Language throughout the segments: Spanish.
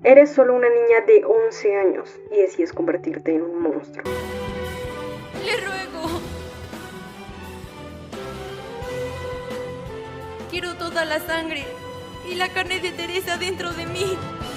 Eres solo una niña de 11 años y decides convertirte en un monstruo. Le ruego. Quiero toda la sangre y la carne de Teresa dentro de mí.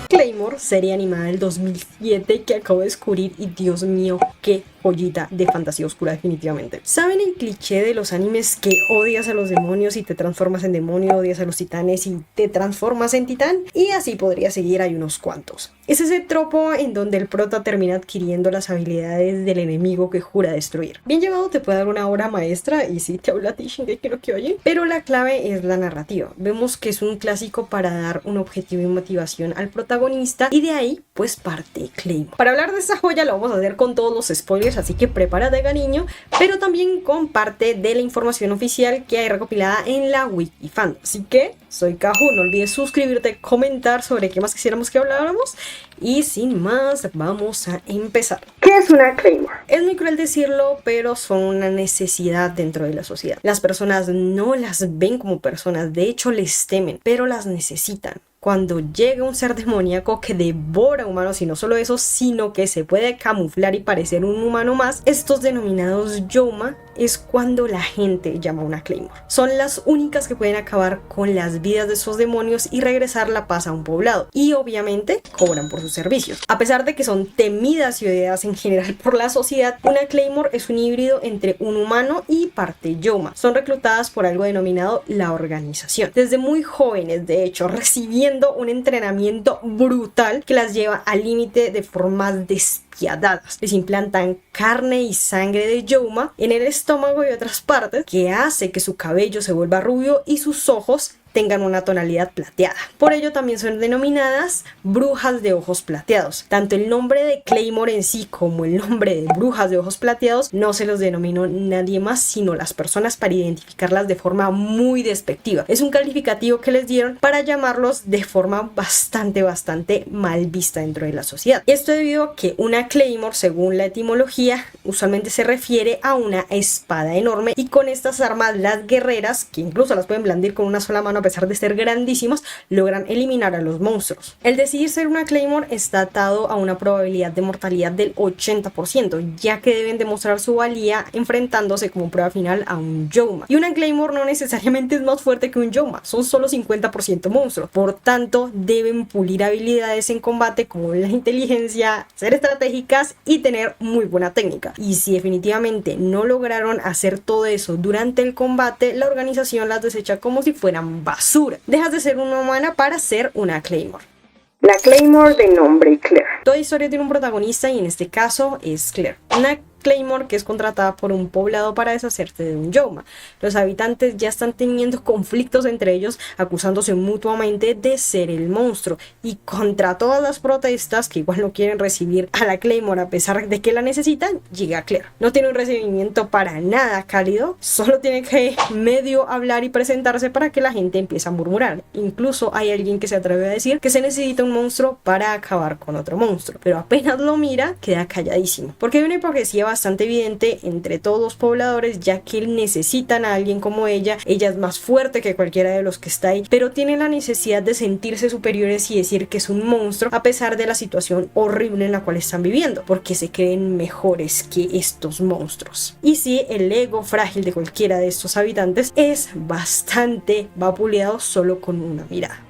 Claymore, serie animada del 2007 que acabo de descubrir y Dios mío, qué joyita de fantasía oscura definitivamente. ¿Saben el cliché de los animes que odias a los demonios y te transformas en demonio, odias a los titanes y te transformas en titán? Y así podría seguir, hay unos cuantos. Es ese tropo en donde el prota termina adquiriendo las habilidades del enemigo que jura destruir. Bien llevado te puede dar una obra maestra y sí te habla a ti Shingeki no Kyojin, pero la clave es la narrativa. Vemos que es un clásico para dar un objetivo y motivación al protagonista y de ahí pues parte Claymore. Para hablar de esta joya lo vamos a hacer con todos los spoilers, así que prepárate cariño, pero también con parte de la información oficial que hay recopilada en la Wikifandom. Así que soy Caju, no olvides suscribirte, comentar sobre qué más quisiéramos que habláramos y sin más vamos a empezar. ¿Qué es una Claymore? Es muy cruel decirlo, pero son una necesidad dentro de la sociedad. Las personas no las ven como personas, de hecho les temen, pero las necesitan. Cuando llega un ser demoníaco que devora humanos y no solo eso, sino que se puede camuflar y parecer un humano más, estos denominados Youma es cuando la gente llama a una Claymore. Son las únicas que pueden acabar con las vidas de esos demonios y regresar la paz a un poblado. Y obviamente cobran por sus servicios. A pesar de que son temidas y odiadas en general por la sociedad, una Claymore es un híbrido entre un humano y parte Youma. Son reclutadas por algo denominado la organización. Desde muy jóvenes, de hecho, recibiendo un entrenamiento brutal que las lleva al límite de formas despiadadas. Les implantan carne y sangre de Youma en el estómago y otras partes, que hace que su cabello se vuelva rubio y sus ojos tengan una tonalidad plateada. Por ello también son denominadas brujas de ojos plateados. Tanto el nombre de Claymore en sí como el nombre de brujas de ojos plateados no se los denominó nadie más sino las personas para identificarlas de forma muy despectiva. Es un calificativo que les dieron para llamarlos de forma bastante mal vista dentro de la sociedad. Esto debido a que una Claymore, según la etimología, usualmente se refiere a una espada enorme y con estas armas las guerreras, que incluso las pueden blandir con una sola mano a pesar de ser grandísimos, logran eliminar a los monstruos. El decidir ser una Claymore está atado a una probabilidad de mortalidad del 80%, ya que deben demostrar su valía enfrentándose como prueba final a un Youma. Y una Claymore no necesariamente es más fuerte que un Youma, son solo 50% monstruos. Por tanto, deben pulir habilidades en combate como la inteligencia, ser estratégicas y tener muy buena técnica. Y si definitivamente no lograron hacer todo eso durante el combate, la organización las desecha como si fueran basura. Dejas de ser una humana para ser una Claymore. La Claymore de nombre Claire. Toda historia tiene un protagonista y en este caso es Claire. Una Claymore que es contratada por un poblado para deshacerse de un Youma. Los habitantes ya están teniendo conflictos entre ellos, acusándose mutuamente de ser el monstruo, y contra todas las protestas, que igual no quieren recibir a la Claymore a pesar de que la necesitan, llega Claire. No tiene un recibimiento para nada cálido, solo tiene que medio hablar y presentarse para que la gente empiece a murmurar. Incluso hay alguien que se atreve a decir que se necesita un monstruo para acabar con otro monstruo, pero apenas lo mira, queda calladísimo, porque hay una hipocresía bastante evidente entre todos los pobladores, ya que necesitan a alguien como ella. Ella es más fuerte que cualquiera de los que está ahí, pero tiene la necesidad de sentirse superiores y decir que es un monstruo a pesar de la situación horrible en la cual están viviendo, porque se creen mejores que estos monstruos. Y sí, el ego frágil de cualquiera de estos habitantes es bastante vapuleado solo con una mirada.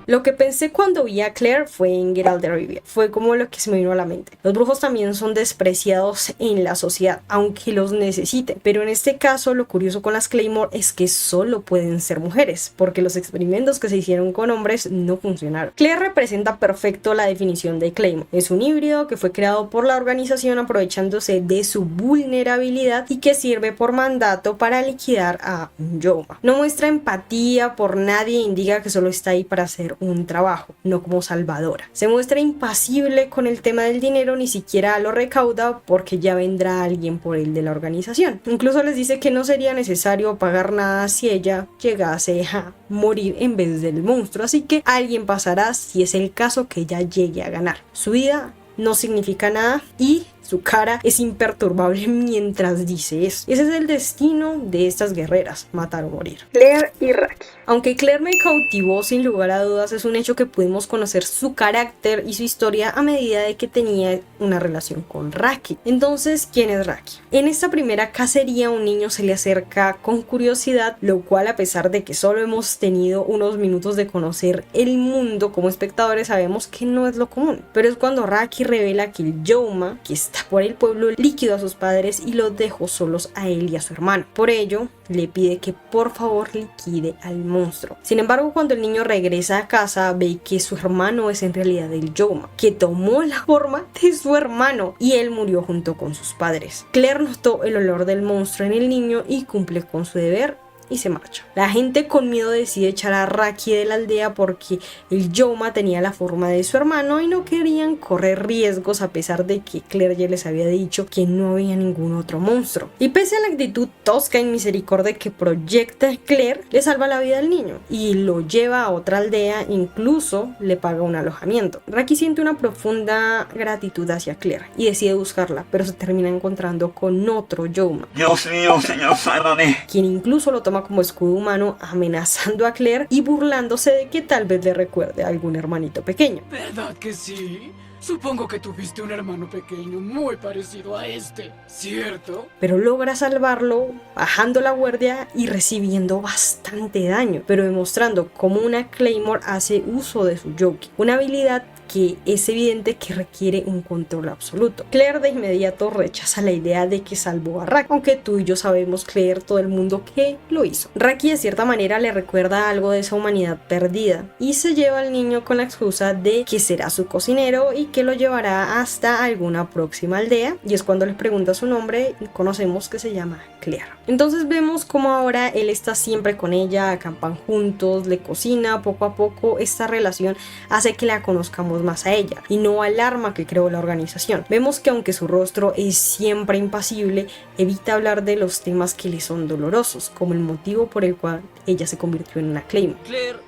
Lo que pensé cuando vi a Claire fue en Geralt de Rivia. Fue como lo que se me vino a la mente. Los brujos también son despreciados en la sociedad, aunque los necesiten. Pero en este caso, lo curioso con las Claymore es que solo pueden ser mujeres, porque los experimentos que se hicieron con hombres no funcionaron. Claire representa perfecto la definición de Claymore. Es un híbrido que fue creado por la organización aprovechándose de su vulnerabilidad y que sirve por mandato para liquidar a un Youma. No muestra empatía por nadie e indica que solo está ahí para hacer un trabajo, no como salvadora. Se muestra impasible con el tema del dinero, ni siquiera lo recauda porque ya vendrá alguien por él de la organización. Incluso les dice que no sería necesario pagar nada si ella llegase a morir en vez del monstruo, así que alguien pasará si es el caso que ella llegue a ganar. Su vida no significa nada y su cara es imperturbable mientras dice eso. Ese es el destino de estas guerreras, matar o morir. Claire y Raki. Aunque Claire me cautivó sin lugar a dudas, es un hecho que pudimos conocer su carácter y su historia a medida de que tenía una relación con Raki. Entonces, ¿quién es Raki? En esta primera cacería un niño se le acerca con curiosidad, lo cual a pesar de que solo hemos tenido unos minutos de conocer el mundo como espectadores sabemos que no es lo común. Pero es cuando Raki revela que el Youma, que está por el pueblo, liquidó a sus padres y los dejó solos a él y a su hermano. Por ello, le pide que por favor liquide al monstruo. Sin embargo, cuando el niño regresa a casa, ve que su hermano es en realidad el Youma, que tomó la forma de su hermano y él murió junto con sus padres. Claire notó el olor del monstruo en el niño y cumple con su deber y se marcha. La gente con miedo decide echar a Raki de la aldea porque el Youma tenía la forma de su hermano y no querían correr riesgos a pesar de que Claire ya les había dicho que no había ningún otro monstruo. Y pese a la actitud tosca y misericordia que proyecta Claire, le salva la vida al niño y lo lleva a otra aldea, incluso le paga un alojamiento. Raki siente una profunda gratitud hacia Claire y decide buscarla, pero se termina encontrando con otro Youma. Dios mío, señor, sálvame. Quien incluso lo toma como escudo humano, amenazando a Claire y burlándose de que tal vez le recuerde a algún hermanito pequeño. ¿Verdad que sí? Supongo que tuviste un hermano pequeño muy parecido a este, ¿cierto? Pero logra salvarlo, bajando la guardia y recibiendo bastante daño, pero demostrando cómo una Claymore hace uso de su Yoki, una habilidad que es evidente que requiere un control absoluto. Claire de inmediato rechaza la idea de que salvó a Raki, aunque tú y yo sabemos, Claire, todo el mundo, que lo hizo. Raki de cierta manera le recuerda algo de esa humanidad perdida y se lleva al niño con la excusa de que será su cocinero y que lo llevará hasta alguna próxima aldea, y es cuando le pregunta su nombre y conocemos que se llama Claire. Entonces vemos como ahora él está siempre con ella, acampan juntos, le cocina. Poco a poco esta relación hace que la conozcamos más a ella y no al arma que creó la organización. Vemos que aunque su rostro es siempre impasible, evita hablar de los temas que le son dolorosos, como el motivo por el cual ella se convirtió en una Claymore. Claire,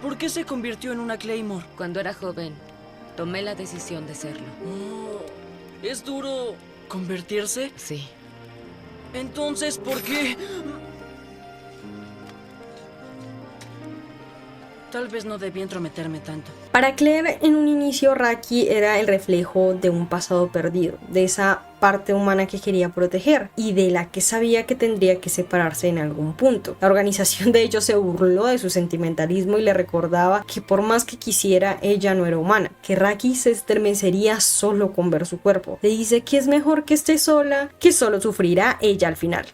¿por qué se convirtió en una Claymore? Cuando era joven, tomé la decisión de serlo. Oh, ¿es duro convertirse? Sí. Entonces, ¿por qué? Tal vez no debí entrometerme tanto. Para Claire, en un inicio, Raki era el reflejo de un pasado perdido, de esa parte humana que quería proteger y de la que sabía que tendría que separarse en algún punto. La organización de ellos se burló de su sentimentalismo y le recordaba que por más que quisiera, ella no era humana, que Raki se estremecería solo con ver su cuerpo. Le dice que es mejor que esté sola, que solo sufrirá ella al final.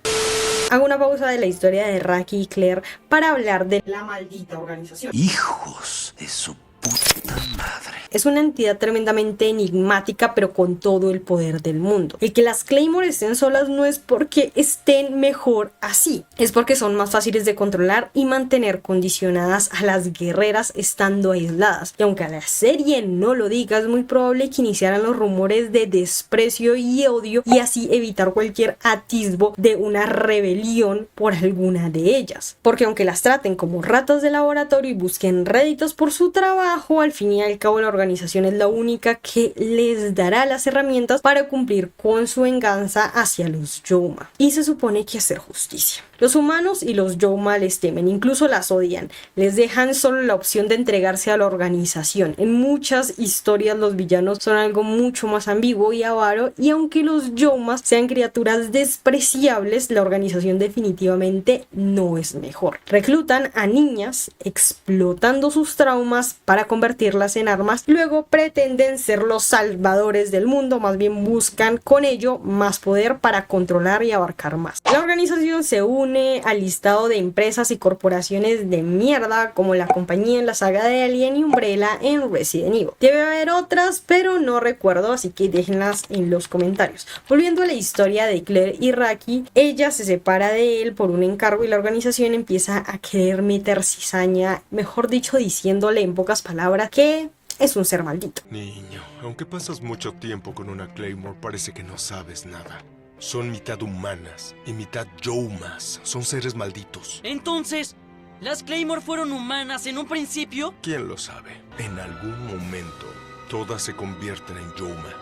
Hago una pausa de la historia de Raki y Claire para hablar de la maldita organización. Hijos de su puta madre. Es una entidad tremendamente enigmática, pero con todo el poder del mundo. El que las Claymore estén solas no es porque estén mejor así, es porque son más fáciles de controlar y mantener condicionadas a las guerreras estando aisladas. Y aunque a la serie no lo diga, es muy probable que iniciaran los rumores de desprecio y odio y así evitar cualquier atisbo de una rebelión por alguna de ellas. Porque aunque las traten como ratas de laboratorio y busquen réditos por su trabajo, al fin y al cabo la organización es la única que les dará las herramientas para cumplir con su venganza hacia los Youma. Y se supone que hacer justicia. Los humanos y los Youma les temen, incluso las odian. Les dejan solo la opción de entregarse a la organización. En muchas historias los villanos son algo mucho más ambiguo y avaro, y aunque los Youma sean criaturas despreciables, la organización definitivamente no es mejor. Reclutan a niñas explotando sus traumas para convertirlas en armas, luego pretenden ser los salvadores del mundo, más bien buscan con ello más poder para controlar y abarcar más. La organización se une al listado de empresas y corporaciones de mierda como la compañía en la saga de Alien y Umbrella en Resident Evil. Debe haber otras, pero no recuerdo, así que déjenlas en los comentarios. Volviendo a la historia de Claire y Raki, ella se separa de él por un encargo y la organización empieza a querer meter cizaña, mejor dicho, diciéndole en pocas palabras que es un ser maldito. Niño, aunque pasas mucho tiempo con una Claymore, parece que no sabes nada. Son mitad humanas y mitad Youmas. Son seres malditos. Entonces, ¿las Claymore fueron humanas en un principio? ¿Quién lo sabe? En algún momento todas se convierten en Youma.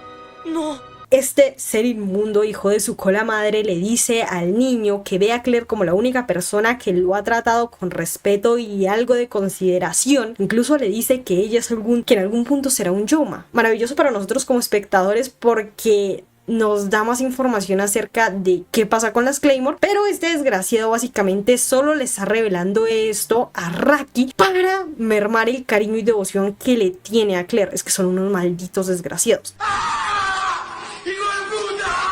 No. Este ser inmundo, hijo de su cola madre, le dice al niño que ve a Claire como la única persona que lo ha tratado con respeto y algo de consideración. Incluso le dice que ella es que en algún punto será un Youma. Maravilloso para nosotros como espectadores porque nos da más información acerca de qué pasa con las Claymore, pero este desgraciado básicamente solo le está revelando esto a Raki para mermar el cariño y devoción que le tiene a Claire. Es que son unos malditos desgraciados.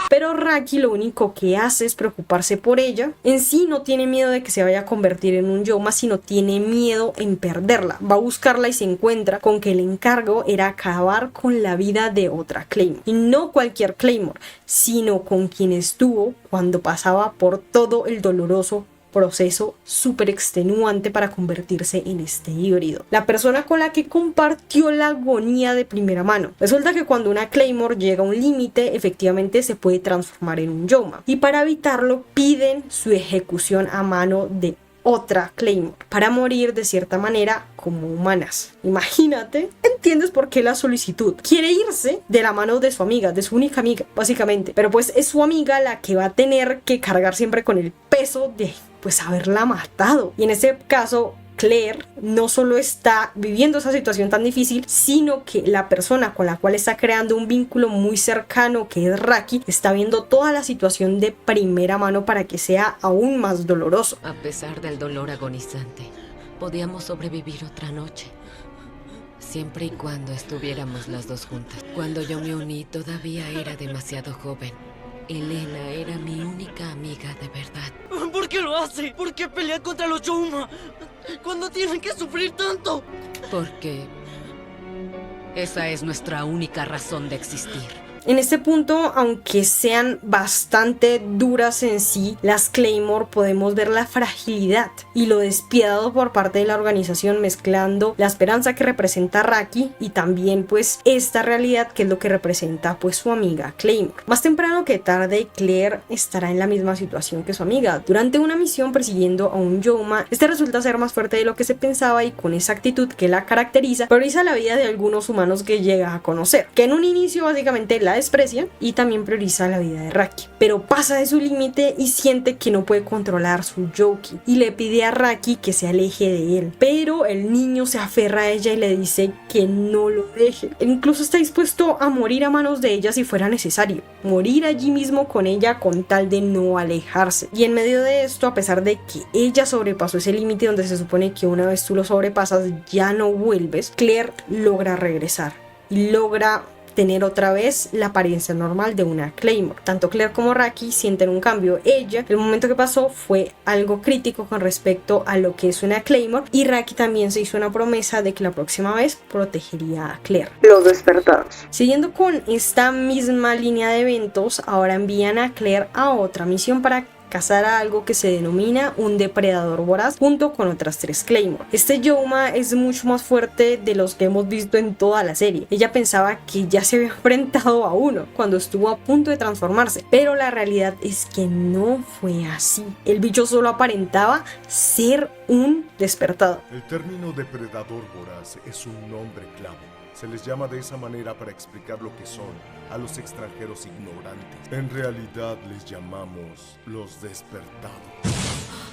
Pero Raki lo único que hace es preocuparse por ella. En sí no tiene miedo de que se vaya a convertir en un Youma, sino tiene miedo en perderla. Va a buscarla y se encuentra con que el encargo era acabar con la vida de otra Claymore. Y no cualquier Claymore, sino con quien estuvo cuando pasaba por todo el doloroso proceso súper extenuante para convertirse en este híbrido. La persona con la que compartió la agonía de primera mano. Resulta que cuando una Claymore llega a un límite, efectivamente se puede transformar en un Youma. Y para evitarlo, piden su ejecución a mano de otra Claymore para morir de cierta manera como humanas. Imagínate, entiendes por qué la solicitud. Quiere irse de la mano de su amiga, de su única amiga, básicamente. Pero pues es su amiga la que va a tener que cargar siempre con el peso de pues haberla matado. Y en este caso Claire no solo está viviendo esa situación tan difícil, sino que la persona con la cual está creando un vínculo muy cercano, que es Raki, está viendo toda la situación de primera mano para que sea aún más doloroso. A pesar del dolor agonizante, podíamos sobrevivir otra noche. Siempre y cuando estuviéramos las dos juntas. Cuando yo me uní, todavía era demasiado joven. Elena era mi única amiga de verdad. ¿Por qué lo hace? ¿Por qué pelea contra los Youma? ¿Cuándo tienen que sufrir tanto? Porque esa es nuestra única razón de existir. En este punto, aunque sean bastante duras en sí, las Claymore podemos ver la fragilidad y lo despiadado por parte de la organización, mezclando la esperanza que representa Raki y también pues esta realidad que es lo que representa pues su amiga Claymore. Más temprano que tarde, Claire estará en la misma situación que su amiga. Durante una misión persiguiendo a un Youma, este resulta ser más fuerte de lo que se pensaba y con esa actitud que la caracteriza, prioriza la vida de algunos humanos que llega a conocer, que en un inicio básicamente la desprecia y también prioriza la vida de Raki, pero pasa de su límite y siente que no puede controlar su Yoki y le pide a Raki que se aleje de él, pero el niño se aferra a ella y le dice que no lo deje. Incluso está dispuesto a morir a manos de ella si fuera necesario, morir allí mismo con ella con tal de no alejarse. Y en medio de esto, a pesar de que ella sobrepasó ese límite donde se supone que una vez tú lo sobrepasas ya no vuelves, Claire logra regresar y logra tener otra vez la apariencia normal de una Claymore. Tanto Claire como Raki sienten un cambio. Ella, el momento que pasó fue algo crítico con respecto a lo que es una Claymore, y Raki también se hizo una promesa de que la próxima vez protegería a Claire. Los despertados. Siguiendo con esta misma línea de eventos, ahora envían a Claire a otra misión para cazar a algo que se denomina un depredador voraz junto con otras 3 Claymore. Este Youma es mucho más fuerte de los que hemos visto en toda la serie. Ella pensaba que ya se había enfrentado a uno cuando estuvo a punto de transformarse, pero la realidad es que no fue así. El bicho solo aparentaba ser un despertado. El término depredador voraz es un nombre clave. Se les llama de esa manera para explicar lo que son a los extranjeros ignorantes. En realidad les llamamos los despertados.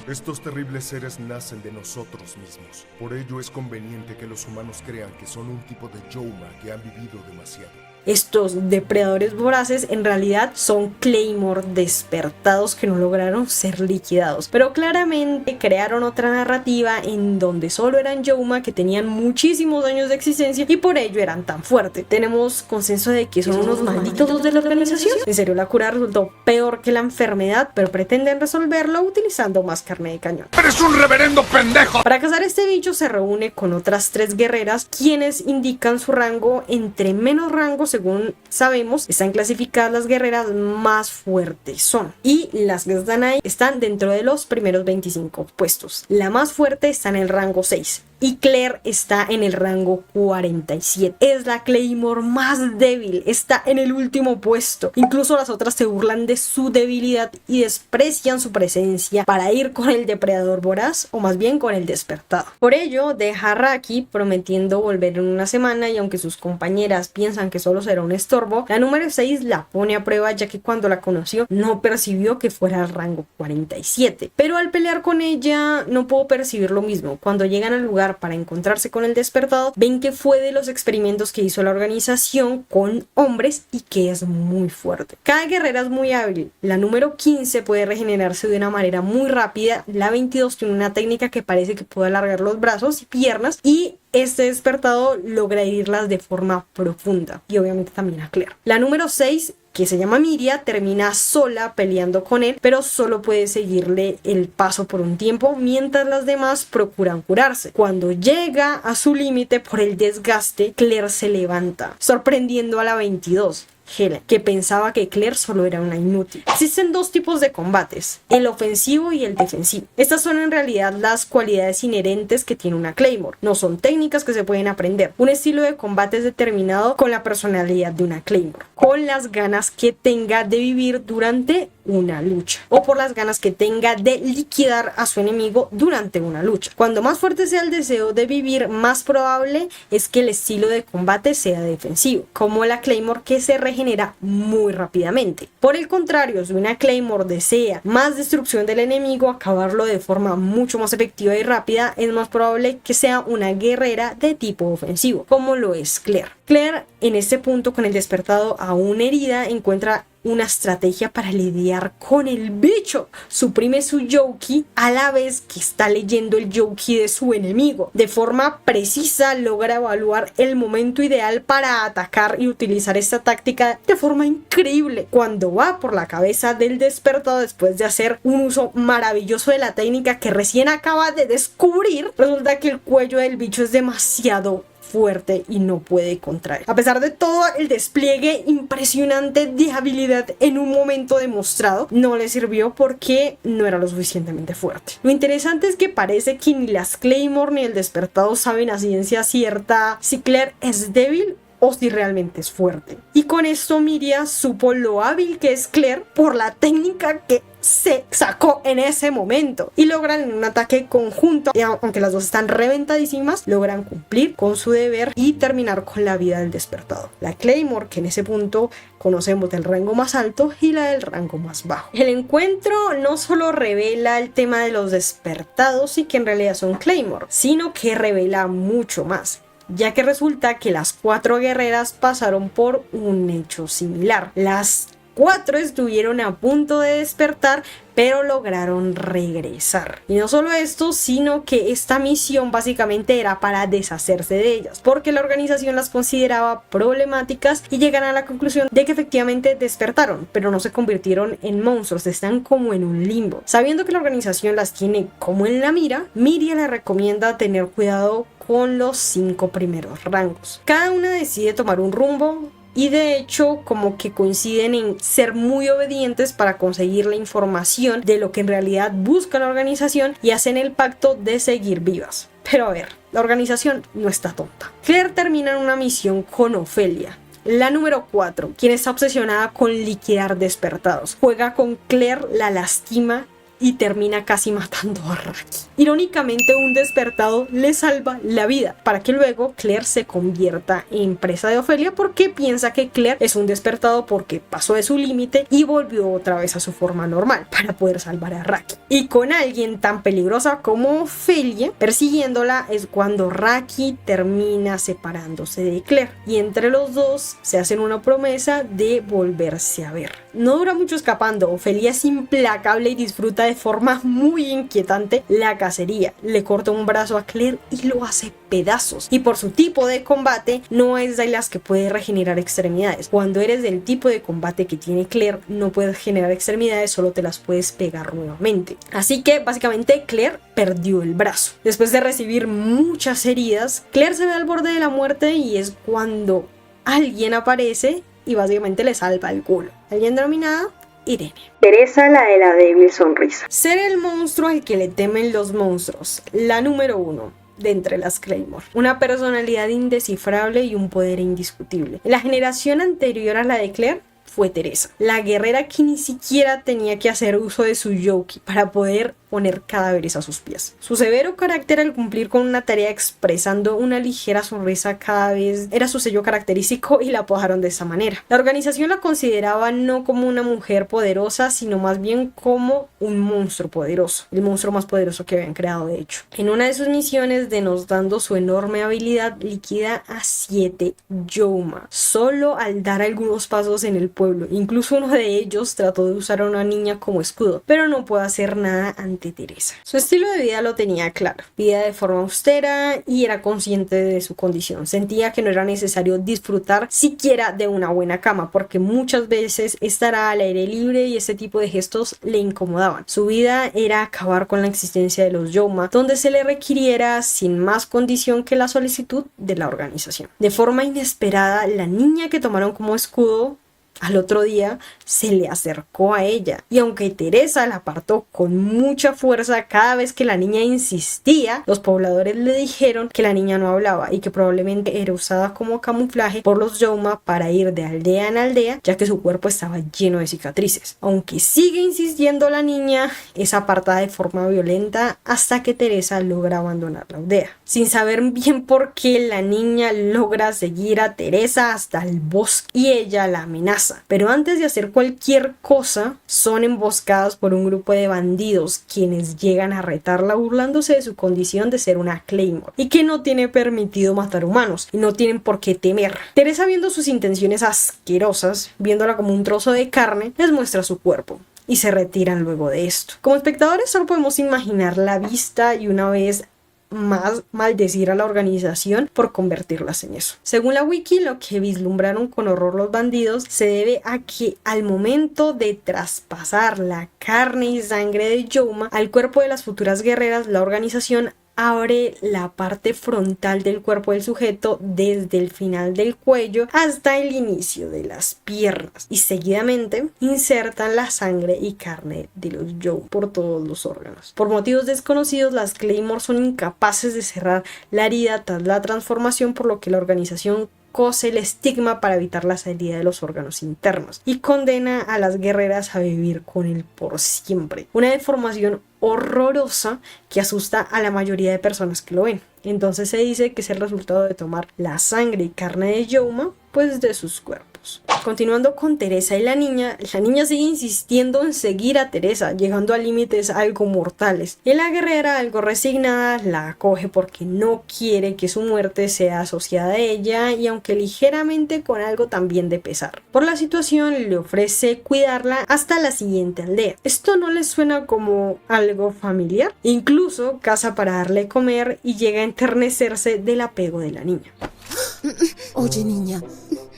Estos terribles seres nacen de nosotros mismos. Por ello es conveniente que los humanos crean que son un tipo de Youma que han vivido demasiado. Estos depredadores voraces en realidad son Claymore despertados que no lograron ser liquidados, pero claramente crearon otra narrativa en donde solo eran Youma que tenían muchísimos años de existencia y por ello eran tan fuertes. Tenemos consenso de que son unos malditos los de la organización. En serio, la cura resultó peor que la enfermedad, pero pretenden resolverlo utilizando más carne de cañón. ¡Eres un reverendo pendejo! Para cazar este bicho se reúne con otras 3 guerreras, quienes indican su rango. Entre menos rango, según sabemos, están clasificadas las guerreras más fuertes son, y las que están ahí están dentro de los primeros 25 puestos. La más fuerte está en el rango 6, y Claire está en el rango 47. Es la Claymore más débil, está en el último puesto. Incluso las otras se burlan de su debilidad y desprecian su presencia para ir con el depredador voraz, o más bien con el despertado. Por ello deja a Raki prometiendo volver en una semana, y aunque sus compañeras piensan que solo será un estorbo, la número 6 la pone a prueba, ya que cuando la conoció no percibió que fuera al rango 47. Pero al pelear con ella no puedo percibir lo mismo. Cuando llegan al lugar para encontrarse con el despertado, ven que fue de los experimentos que hizo la organización con hombres y que es muy fuerte. Cada guerrera es muy hábil. La número 15 puede regenerarse de una manera muy rápida. La 22 tiene una técnica que parece que puede alargar los brazos y piernas, y este despertado logra herirlas de forma profunda, y obviamente también a Claire. La número 6, que se llama Miria, termina sola peleando con él, pero solo puede seguirle el paso por un tiempo, mientras las demás procuran curarse. Cuando llega a su límite por el desgaste, Claire se levanta, sorprendiendo a la 22. Helen, que pensaba que Claire solo era una inútil. Existen dos tipos de combates, el ofensivo y el defensivo. Estas son en realidad las cualidades inherentes que tiene una Claymore, no son técnicas que se pueden aprender. Un estilo de combate es determinado con la personalidad de una Claymore, con las ganas que tenga de vivir durante una lucha, o por las ganas que tenga de liquidar a su enemigo durante una lucha. Cuando más fuerte sea el deseo de vivir, más probable es que el estilo de combate sea defensivo, como la Claymore, que se regenera muy rápidamente. Por el contrario, si una Claymore desea más destrucción del enemigo, acabarlo de forma mucho más efectiva y rápida, es más probable que sea una guerrera de tipo ofensivo, como lo es Claire. Claire, en este punto, con el despertado aún herida, encuentra una estrategia para lidiar con el bicho. Suprime su Yoki a la vez que está leyendo el Yoki de su enemigo. De forma precisa logra evaluar el momento ideal para atacar y utilizar esta táctica de forma increíble. Cuando va por la cabeza del despertado, después de hacer un uso maravilloso de la técnica que recién acaba de descubrir, resulta que el cuello del bicho es demasiado fuerte y no puede contraer. A pesar de todo el despliegue impresionante de habilidad en un momento demostrado, no le sirvió porque no era lo suficientemente fuerte. Lo interesante es que parece que ni las Claymore ni el despertado saben a ciencia cierta si Claire es débil o si realmente es fuerte. Y con esto Miria supo lo hábil que es Claire por la técnica que se sacó en ese momento, y logran en un ataque conjunto, y aunque las dos están reventadísimas, logran cumplir con su deber y terminar con la vida del despertado. La Claymore, que en ese punto conocemos del rango más alto, y la del rango más bajo. El encuentro no solo revela el tema de los despertados y que en realidad son Claymore, sino que revela mucho más, ya que resulta que las 4 guerreras pasaron por un hecho similar. Las 4 estuvieron a punto de despertar, pero lograron regresar. Y no solo esto, sino que esta misión básicamente era para deshacerse de ellas, porque la organización las consideraba problemáticas, y llegan a la conclusión de que efectivamente despertaron, pero no se convirtieron en monstruos, están como en un limbo. Sabiendo que la organización las tiene como en la mira, Miria le recomienda tener cuidado con los 5 primeros rangos. Cada una decide tomar un rumbo, y de hecho como que coinciden en ser muy obedientes para conseguir la información de lo que en realidad busca la organización, y hacen el pacto de seguir vivas. Pero a ver, la organización no está tonta. Claire termina en una misión con Ophelia, la número 4, quien está obsesionada con liquidar despertados. Juega con Claire, la lastima y termina casi matando a Raki. Irónicamente, un despertado le salva la vida, para que luego Claire se convierta en presa de Ophelia, porque piensa que Claire es un despertado porque pasó de su límite y volvió otra vez a su forma normal para poder salvar a Raki. Y con alguien tan peligrosa como Ophelia persiguiéndola, es cuando Raki termina separándose de Claire, y entre los dos se hacen una promesa de volverse a ver. No dura mucho escapando. Ophelia es implacable y disfruta de forma muy inquietante la cacería. Le corta un brazo a Claire y lo hace pedazos. Y por su tipo de combate, no es de las que puede regenerar extremidades. Cuando eres del tipo de combate que tiene Claire, no puedes generar extremidades, solo te las puedes pegar nuevamente. Así que básicamente Claire perdió el brazo. Después de recibir muchas heridas, Claire se ve al borde de la muerte, y es cuando alguien aparece y básicamente le salva el culo. Alguien denominada Irene. Teresa, la de la débil sonrisa. Ser el monstruo al que le temen los monstruos. La número 1. de entre las Claymore, una personalidad indescifrable y un poder indiscutible. La generación anterior a la de Claire fue Teresa, la guerrera que ni siquiera tenía que hacer uso de su yoki para poder poner cadáveres a sus pies. Su severo carácter al cumplir con una tarea expresando una ligera sonrisa cada vez era su sello característico y la apodaron de esa manera. La organización la consideraba no como una mujer poderosa, sino más bien como un monstruo poderoso, el monstruo más poderoso que habían creado de hecho. En una de sus misiones, denostando su enorme habilidad, liquida a 7 Youma, solo al dar algunos pasos en el pueblo. Incluso uno de ellos trató de usar a una niña como escudo, pero no puede hacer nada ante Teresa. Su estilo de vida lo tenía claro, vivía de forma austera y era consciente de su condición. Sentía que no era necesario disfrutar siquiera de una buena cama, porque muchas veces estará al aire libre y ese tipo de gestos le incomodaban. Su vida era acabar con la existencia de los Youma, donde se le requiriera sin más condición que la solicitud de la organización. De forma inesperada, la niña que tomaron como escudo al otro día se le acercó a ella, y aunque Teresa la apartó con mucha fuerza cada vez que la niña insistía, los pobladores le dijeron que la niña no hablaba y que probablemente era usada como camuflaje por los Youma para ir de aldea en aldea, ya que su cuerpo estaba lleno de cicatrices. Aunque sigue insistiendo la niña, es apartada de forma violenta hasta que Teresa logra abandonar la aldea. Sin saber bien por qué, la niña logra seguir a Teresa hasta el bosque y ella la amenaza. Pero antes de hacer cualquier cosa, son emboscadas por un grupo de bandidos quienes llegan a retarla burlándose de su condición de ser una Claymore y que no tiene permitido matar humanos y no tienen por qué temer. Teresa, viendo sus intenciones asquerosas, viéndola como un trozo de carne, les muestra su cuerpo y se retiran luego de esto. Como espectadores solo podemos imaginar la vista y una vez más maldecir a la organización por convertirlas en eso. Según la wiki, lo que vislumbraron con horror los bandidos se debe a que al momento de traspasar la carne y sangre de Youma al cuerpo de las futuras guerreras, la organización abre la parte frontal del cuerpo del sujeto desde el final del cuello hasta el inicio de las piernas y seguidamente insertan la sangre y carne de los Youma por todos los órganos. Por motivos desconocidos, las Claymore son incapaces de cerrar la herida tras la transformación, por lo que la organización cose el estigma para evitar la salida de los órganos internos y condena a las guerreras a vivir con él por siempre. Una deformación horrorosa que asusta a la mayoría de personas que lo ven. Entonces se dice que es el resultado de tomar la sangre y carne de Youma, pues de sus cuerpos. Continuando con Teresa y la niña sigue insistiendo en seguir a Teresa, llegando a límites algo mortales. Y la guerrera, algo resignada, la acoge porque no quiere que su muerte sea asociada a ella, y aunque ligeramente con algo también de pesar. Por la situación le ofrece cuidarla hasta la siguiente aldea. ¿Esto no les suena como algo familiar? Incluso caza para darle comer y llega a enternecerse del apego de la niña. Oye, niña,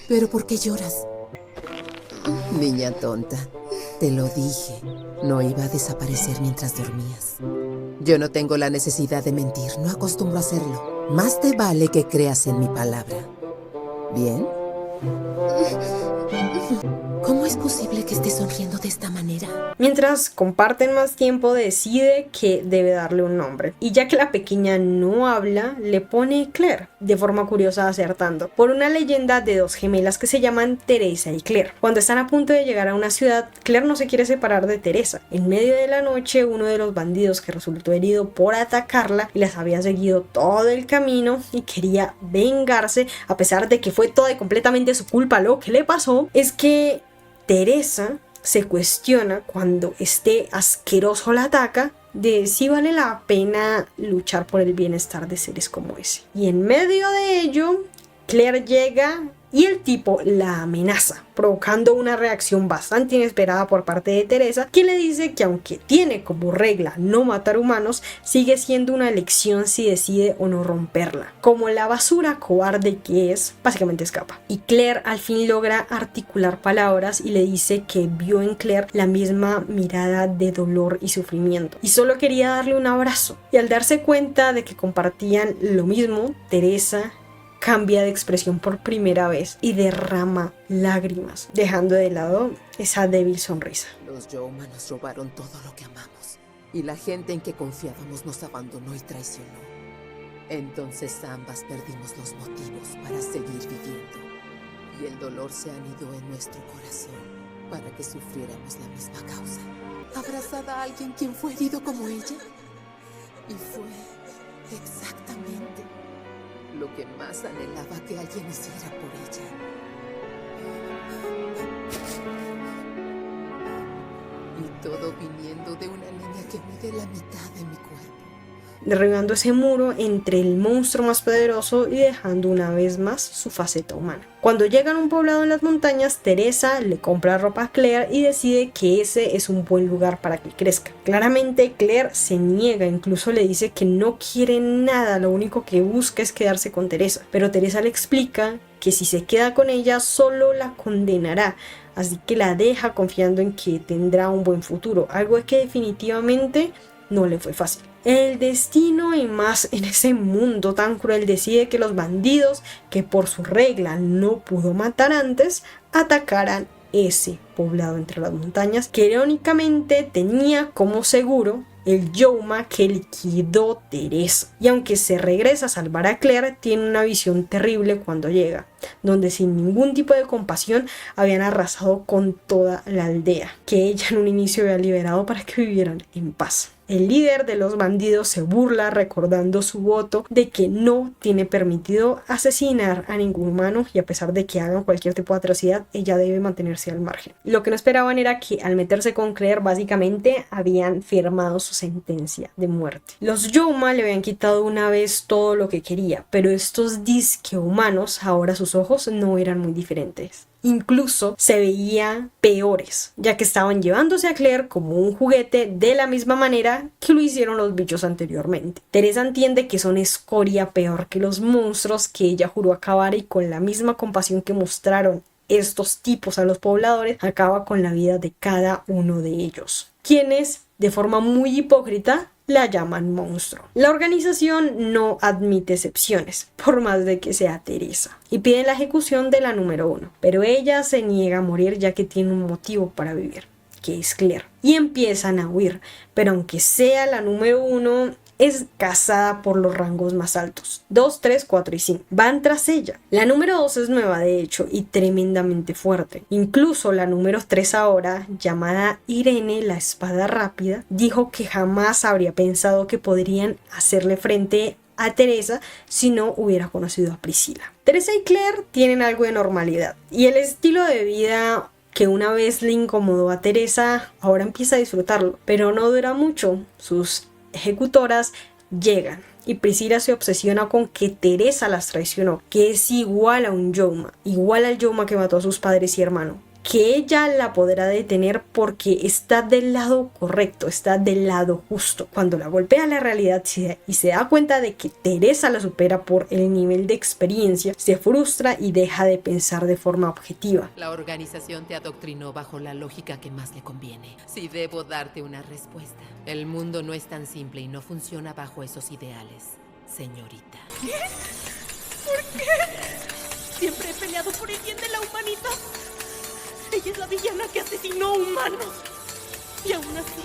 ¿pero por qué lloras? Niña tonta, te lo dije, no iba a desaparecer mientras dormías. Yo no tengo la necesidad de mentir, no acostumbro a hacerlo. Más te vale que creas en mi palabra. ¿Bien? ¿Cómo es posible que estés sonriendo de esta manera? Mientras comparten más tiempo, decide que debe darle un nombre. Y ya que la pequeña no habla, le pone Claire, de forma curiosa acertando, por una leyenda de dos gemelas que se llaman Teresa y Claire. Cuando están a punto de llegar a una ciudad, Claire no se quiere separar de Teresa. En medio de la noche, uno de los bandidos que resultó herido por atacarla y las había seguido todo el camino y quería vengarse, a pesar de que fue toda y completamente su culpa. Lo que le pasó es que Teresa se cuestiona cuando este asqueroso la ataca de si vale la pena luchar por el bienestar de seres como ese. Y en medio de ello, Claire llega y el tipo la amenaza, provocando una reacción bastante inesperada por parte de Teresa, quien le dice que aunque tiene como regla no matar humanos, sigue siendo una elección si decide o no romperla. Como la basura cobarde que es, básicamente escapa. Y Claire al fin logra articular palabras y le dice que vio en Claire la misma mirada de dolor y sufrimiento, y solo quería darle un abrazo. Y al darse cuenta de que compartían lo mismo, Teresa cambia de expresión por primera vez y derrama lágrimas, dejando de lado esa débil sonrisa. Los Youma nos robaron todo lo que amamos y la gente en que confiábamos nos abandonó y traicionó. Entonces ambas perdimos los motivos para seguir viviendo. Y el dolor se anidó en nuestro corazón para que sufriéramos la misma causa. Abrazada a alguien quien fue herido como ella. Y fue exactamente lo que más anhelaba que alguien hiciera por ella. Y todo viniendo de una niña que mide la mitad de mi cuerpo. Derribando ese muro entre el monstruo más poderoso y dejando una vez más su faceta humana. Cuando llegan a un poblado en las montañas, Teresa le compra ropa a Claire y decide que ese es un buen lugar para que crezca. Claramente Claire se niega, incluso le dice que no quiere nada, lo único que busca es quedarse con Teresa. Pero Teresa le explica que si se queda con ella solo la condenará, así que la deja confiando en que tendrá un buen futuro, algo que definitivamente no le fue fácil. El destino y más en ese mundo tan cruel decide que los bandidos, que por su regla no pudo matar antes, atacaran ese poblado entre las montañas que irónicamente tenía como seguro el Youma que liquidó Teresa. Y aunque se regresa a salvar a Claire, tiene una visión terrible cuando llega, donde sin ningún tipo de compasión habían arrasado con toda la aldea, que ella en un inicio había liberado para que vivieran en paz. El líder de los bandidos se burla recordando su voto de que no tiene permitido asesinar a ningún humano y a pesar de que hagan cualquier tipo de atrocidad, ella debe mantenerse al margen. Lo que no esperaban era que al meterse con Claire básicamente habían firmado su sentencia de muerte. Los Youma le habían quitado una vez todo lo que quería, pero estos disque humanos ahora sus ojos no eran muy diferentes. Incluso se veían peores, ya que estaban llevándose a Claire como un juguete de la misma manera que lo hicieron los bichos anteriormente. Teresa entiende que son escoria peor que los monstruos que ella juró acabar y con la misma compasión que mostraron estos tipos a los pobladores, acaba con la vida de cada uno de ellos, quienes de forma muy hipócrita la llaman monstruo. La organización no admite excepciones, por más de que sea Teresa, y piden la ejecución de la número 1, pero ella se niega a morir ya que tiene un motivo para vivir, que es Claire, y empiezan a huir, pero aunque sea la número 1, es cazada por los rangos más altos, 2, 3, 4 y 5. Van tras ella. La número 2 es nueva de hecho y tremendamente fuerte. Incluso la número 3 ahora, llamada Irene, la espada rápida, dijo que jamás habría pensado que podrían hacerle frente a Teresa si no hubiera conocido a Priscila. Teresa y Claire tienen algo de normalidad y el estilo de vida que una vez le incomodó a Teresa, ahora empieza a disfrutarlo, pero no dura mucho. Sus ejecutoras llegan y Priscila se obsesiona con que Teresa las traicionó, que es igual a un Youma, igual al Youma que mató a sus padres y hermano, que ella la podrá detener porque está del lado correcto, está del lado justo. Cuando la golpea la realidad y se da cuenta de que Teresa la supera por el nivel de experiencia, se frustra y deja de pensar de forma objetiva. La organización te adoctrinó bajo la lógica que más le conviene. Si debo darte una respuesta, el mundo no es tan simple y no funciona bajo esos ideales, señorita. ¿Qué? ¿Por qué? Siempre he peleado por el bien de la humanidad. Ella es la villana que asesinó humanos. Y aún así,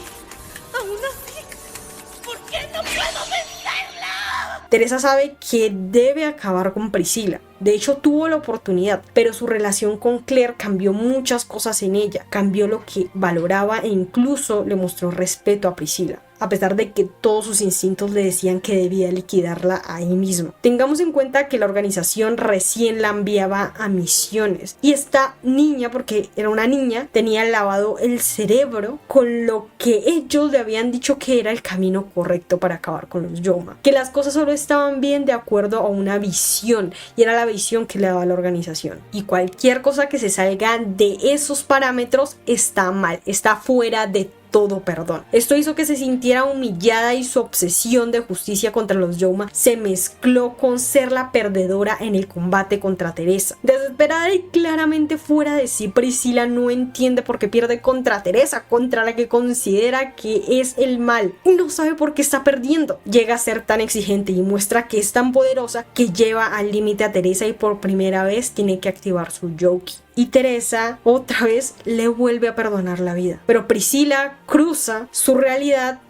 ¿por qué no puedo vencerla? Teresa sabe que debe acabar con Priscila. De hecho, tuvo la oportunidad, pero su relación con Claire cambió muchas cosas en ella. Cambió lo que valoraba e incluso le mostró respeto a Priscila, a pesar de que todos sus instintos le decían que debía liquidarla ahí mismo. Tengamos en cuenta que la organización recién la enviaba a misiones y esta niña, porque era una niña, tenía lavado el cerebro con lo que ellos le habían dicho que era el camino correcto para acabar con los Youma, que las cosas solo estaban bien de acuerdo a una visión y era la visión que le daba la organización, y cualquier cosa que se salga de esos parámetros está mal, está fuera de todo perdón. Esto hizo que se sintiera humillada y su obsesión de justicia contra los Youma se mezcló con ser la perdedora en el combate contra Teresa. Desesperada y claramente fuera de sí, Priscila no entiende por qué pierde contra Teresa, contra la que considera que es el mal, y no sabe por qué está perdiendo. Llega a ser tan exigente y muestra que es tan poderosa que lleva al límite a Teresa y por primera vez tiene que activar su Yoki. Y Teresa otra vez le vuelve a perdonar la vida. Pero Priscila cruza su realidad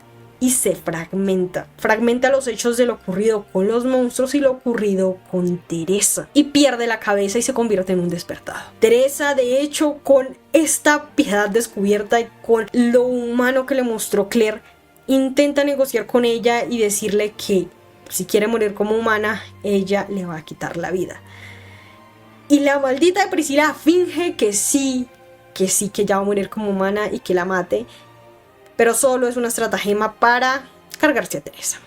y se fragmenta. Fragmenta los hechos de lo ocurrido con los monstruos y lo ocurrido con Teresa. Y pierde la cabeza y se convierte en un despertado. Teresa, de hecho, con esta piedad descubierta y con lo humano que le mostró Claire, intenta negociar con ella y decirle que si quiere morir como humana, ella le va a quitar la vida. Y la maldita de Priscilla finge que sí, que ya va a morir como humana y que la mate. Pero solo es una estratagema para cargarse a Teresa.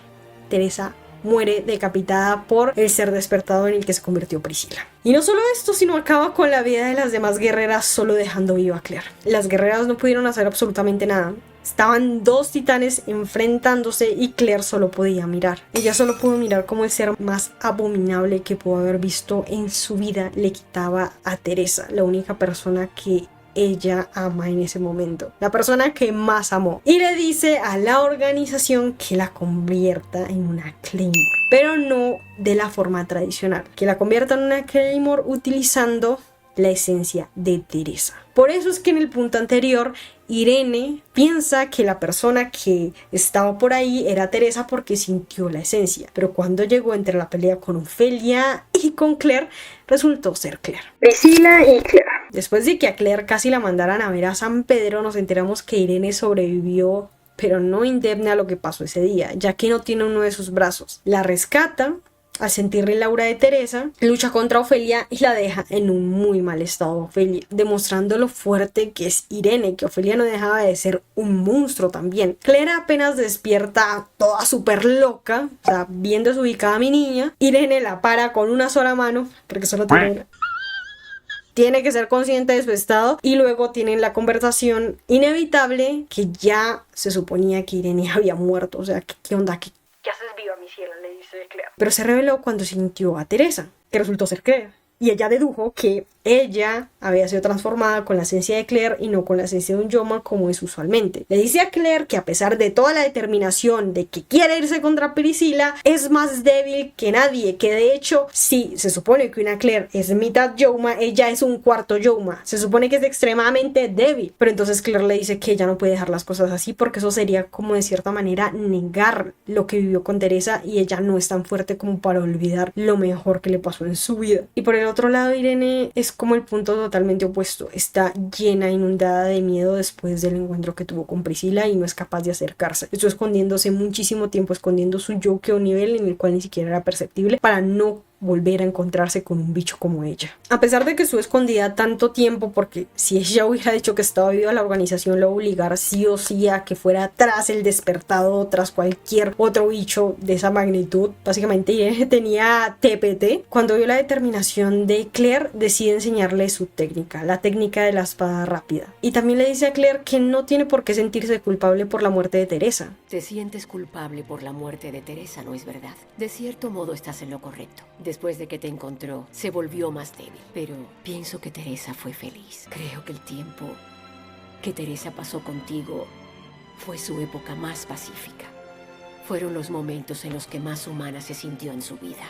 Teresa muere decapitada por el ser despertado en el que se convirtió Priscilla. Y no solo esto, sino acaba con la vida de las demás guerreras, solo dejando viva a Claire. Las guerreras no pudieron hacer absolutamente nada. Estaban dos titanes enfrentándose y Claire solo podía mirar. Ella solo pudo mirar cómo el ser más abominable que pudo haber visto en su vida le quitaba a Teresa, la única persona que ella ama en ese momento, la persona que más amó, y le dice a la organización que la convierta en una Claymore, pero no de la forma tradicional, que la convierta en una Claymore utilizando la esencia de Teresa. Por eso es que en el punto anterior Irene piensa que la persona que estaba por ahí era Teresa porque sintió la esencia, pero cuando llegó entre la pelea con Ofelia y con Claire, resultó ser Claire. Priscilla y Claire. Después de que a Claire casi la mandaran a ver a San Pedro, nos enteramos que Irene sobrevivió, pero no indemne a lo que pasó ese día, ya que no tiene uno de sus brazos. La rescata al sentirle el aura de Teresa, lucha contra Ofelia y la deja en un muy mal estado Ofelia, demostrando lo fuerte que es Irene, que Ofelia no dejaba de ser un monstruo también. Claire apenas despierta toda súper loca, o sea, bien desubicada a mi niña. Irene la para con una sola mano, porque solo tiene una. Tiene que ser consciente de su estado y luego tienen la conversación inevitable que ya se suponía que Irene había muerto. O sea, ¿qué onda? ¿Qué haces viva, mi ciela? Le dice Claire. Pero se reveló cuando sintió a Teresa, que resultó ser Claire. Y ella dedujo que ella había sido transformada con la esencia de Claire y no con la esencia de un Yoma como es usualmente. Le dice a Claire que a pesar de toda la determinación de que quiere irse contra Priscilla, es más débil que nadie, que de hecho, si se supone que una Claire es mitad Yoma, ella es un cuarto Yoma. Se supone que es extremadamente débil, pero entonces Claire le dice que ella no puede dejar las cosas así porque eso sería como de cierta manera negar lo que vivió con Teresa y ella no es tan fuerte como para olvidar lo mejor que le pasó en su vida. Y por el otro lado, Irene es como el punto totalmente opuesto. Está llena, inundada de miedo después del encuentro que tuvo con Priscilla y no es capaz de acercarse. Estuvo escondiéndose muchísimo tiempo, escondiendo su yo que a un nivel en el cual ni siquiera era perceptible para no volver a encontrarse con un bicho como ella. A pesar de que estuvo escondida tanto tiempo, porque si ella hubiera dicho que estaba viva, la organización la iba a obligar sí o sí a que fuera tras el despertado, tras cualquier otro bicho de esa magnitud. Básicamente Irene tenía TPT. Cuando vio la determinación de Claire, decide enseñarle su técnica, la técnica de la espada rápida. Y también le dice a Claire que no tiene por qué sentirse culpable por la muerte de Teresa. Te sientes culpable por la muerte de Teresa, ¿no es verdad? De cierto modo estás en lo correcto. Después de que te encontró, se volvió más débil. Pero pienso que Teresa fue feliz. Creo que el tiempo que Teresa pasó contigo fue su época más pacífica. Fueron los momentos en los que más humana se sintió en su vida.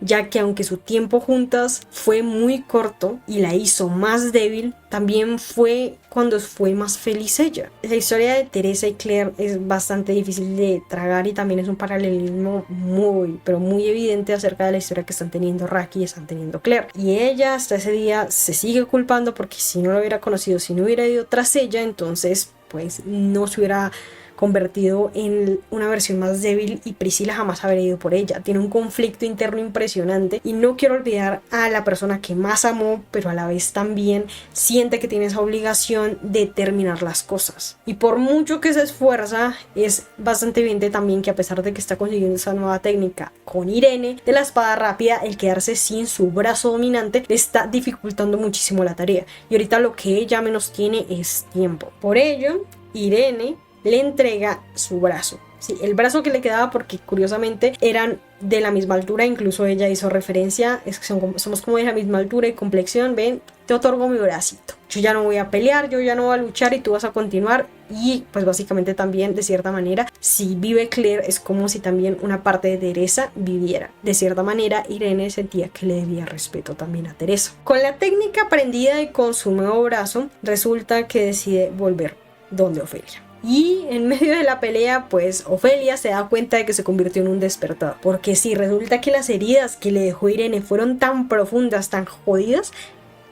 Ya que aunque su tiempo juntas fue muy corto y la hizo más débil, también fue cuando fue más feliz ella. La historia de Teresa y Claire es bastante difícil de tragar y también es un paralelismo muy, pero muy evidente acerca de la historia que están teniendo Raki y están teniendo Claire. Y ella hasta ese día se sigue culpando porque si no lo hubiera conocido, si no hubiera ido tras ella, entonces pues no se hubiera convertido en una versión más débil y Priscilla jamás habría ido por ella. Tiene un conflicto interno impresionante y no quiero olvidar a la persona que más amó, pero a la vez también siente que tiene esa obligación de terminar las cosas. Y por mucho que se esfuerza, es bastante evidente también que a pesar de que está consiguiendo esa nueva técnica con Irene de la espada rápida, el quedarse sin su brazo dominante le está dificultando muchísimo la tarea. Y ahorita lo que ella menos tiene es tiempo. Por ello, Irene le entrega su brazo. Sí, el brazo que le quedaba, porque curiosamente eran de la misma altura, incluso ella hizo referencia, es que somos como de la misma altura y complexión, ven, te otorgo mi bracito. Yo ya no voy a pelear, yo ya no voy a luchar y tú vas a continuar. Y pues básicamente también de cierta manera, si vive Claire es como si también una parte de Teresa viviera. De cierta manera Irene sentía que le debía respeto también a Teresa. Con la técnica aprendida y con su nuevo brazo, resulta que decide volver donde Ofelia. Y en medio de la pelea, pues Ofelia se da cuenta de que se convirtió en un despertado. Porque sí, resulta que las heridas que le dejó Irene fueron tan profundas, tan jodidas,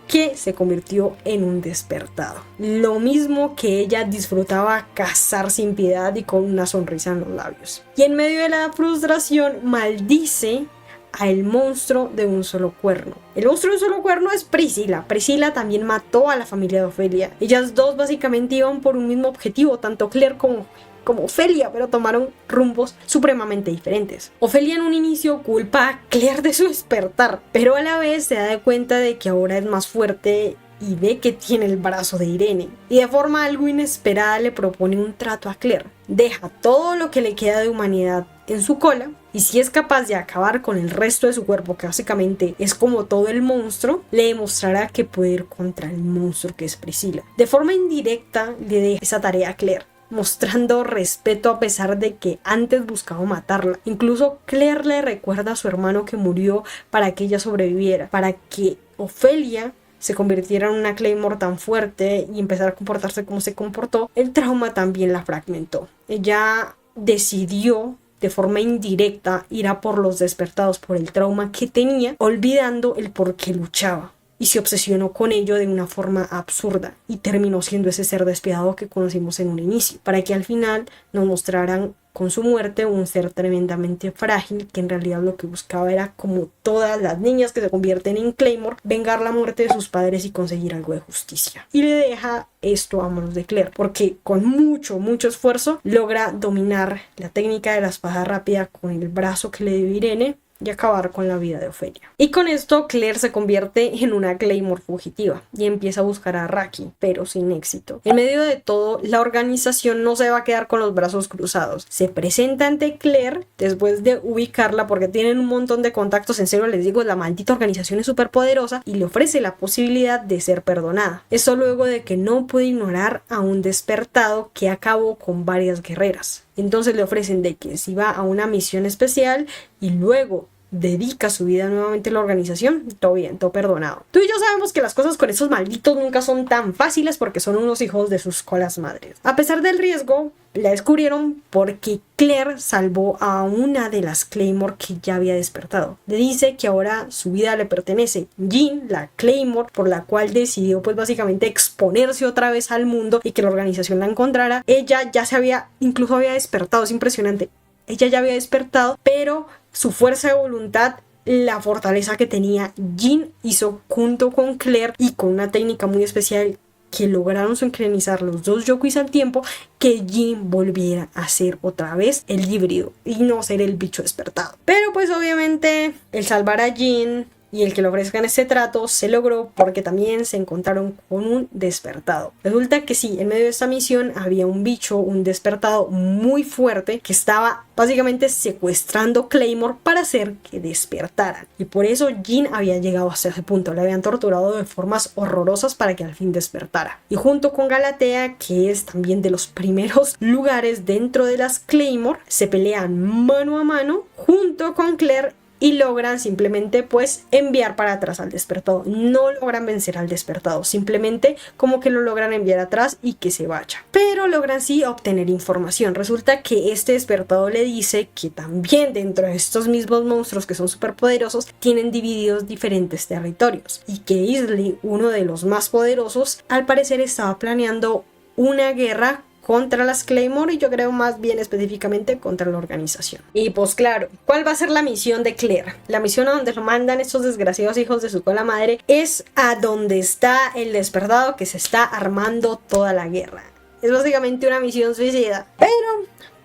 que se convirtió en un despertado. Lo mismo que ella disfrutaba cazar sin piedad y con una sonrisa en los labios. Y en medio de la frustración maldice al monstruo de un solo cuerno. El monstruo de un solo cuerno es Priscila. Priscila también mató a la familia de Ofelia. Ellas dos básicamente iban por un mismo objetivo, tanto Claire como Ofelia, pero tomaron rumbos supremamente diferentes. Ofelia en un inicio culpa a Claire de su despertar, pero a la vez se da cuenta de que ahora es más fuerte y ve que tiene el brazo de Irene. Y de forma algo inesperada le propone un trato a Claire. Deja todo lo que le queda de humanidad en su cola, y si es capaz de acabar con el resto de su cuerpo, que básicamente es como todo el monstruo, le demostrará que puede ir contra el monstruo que es Priscila. De forma indirecta le deja esa tarea a Claire, mostrando respeto a pesar de que antes buscaba matarla. Incluso Claire le recuerda a su hermano que murió para que ella sobreviviera, para que Ofelia se convirtiera en una Claymore tan fuerte y empezara a comportarse como se comportó. El trauma también la fragmentó. Ella decidió de forma indirecta ir a por los despertados por el trauma que tenía, olvidando el por qué luchaba. Y se obsesionó con ello de una forma absurda y terminó siendo ese ser despiadado que conocimos en un inicio, para que al final nos mostraran con su muerte un ser tremendamente frágil que en realidad lo que buscaba era, como todas las niñas que se convierten en Claymore, vengar la muerte de sus padres y conseguir algo de justicia. Y le deja esto a manos de Claire, porque con mucho esfuerzo logra dominar la técnica de la espada rápida con el brazo que le dio Irene y acabar con la vida de Ofelia. Y con esto Claire se convierte en una Claymore fugitiva y empieza a buscar a Raki, pero sin éxito. En medio de todo, la organización no se va a quedar con los brazos cruzados. Se presenta ante Claire después de ubicarla, porque tienen un montón de contactos, en serio les digo, la maldita organización es súper poderosa, y le ofrece la posibilidad de ser perdonada. Eso luego de que no puede ignorar a un despertado que acabó con varias guerreras. Entonces le ofrecen de que si va a una misión especial y luego dedica su vida nuevamente a la organización, todo bien, todo perdonado. Tú y yo sabemos que las cosas con esos malditos nunca son tan fáciles porque son unos hijos de sus colas madres. A pesar del riesgo, la descubrieron porque Claire salvó a una de las Claymore que ya había despertado. Le dice que ahora su vida le pertenece. Jean, la Claymore por la cual decidió pues básicamente exponerse otra vez al mundo y que la organización la encontrara, ella ya incluso había despertado, es impresionante. Ella ya había despertado, pero su fuerza de voluntad, la fortaleza que tenía Jean, hizo junto con Claire y con una técnica muy especial que lograron sincronizar los dos Yokuis al tiempo, que Jean volviera a ser otra vez el híbrido y no ser el bicho despertado. Pero pues obviamente el salvar a Jean y el que le ofrezcan este trato se logró porque también se encontraron con un despertado. Resulta que sí, en medio de esta misión había un bicho, un despertado muy fuerte que estaba básicamente secuestrando Claymore para hacer que despertaran. Y por eso Jean había llegado hasta ese punto. Le habían torturado de formas horrorosas para que al fin despertara. Y junto con Galatea, que es también de los primeros lugares dentro de las Claymore, se pelean mano a mano junto con Claire y logran simplemente pues enviar para atrás al despertado. No logran vencer al despertado, simplemente como que lo logran enviar atrás y que se vaya. Pero logran sí obtener información. Resulta que este despertado le dice que también dentro de estos mismos monstruos que son superpoderosos tienen divididos diferentes territorios. Y que Isley, uno de los más poderosos, al parecer estaba planeando una guerra contra las Claymore, y yo creo más bien específicamente contra la organización. Y pues claro, ¿cuál va a ser la misión de Claire? La misión a donde lo mandan estos desgraciados hijos de su cola madre es a donde está el despertado que se está armando toda la guerra. Es básicamente una misión suicida, pero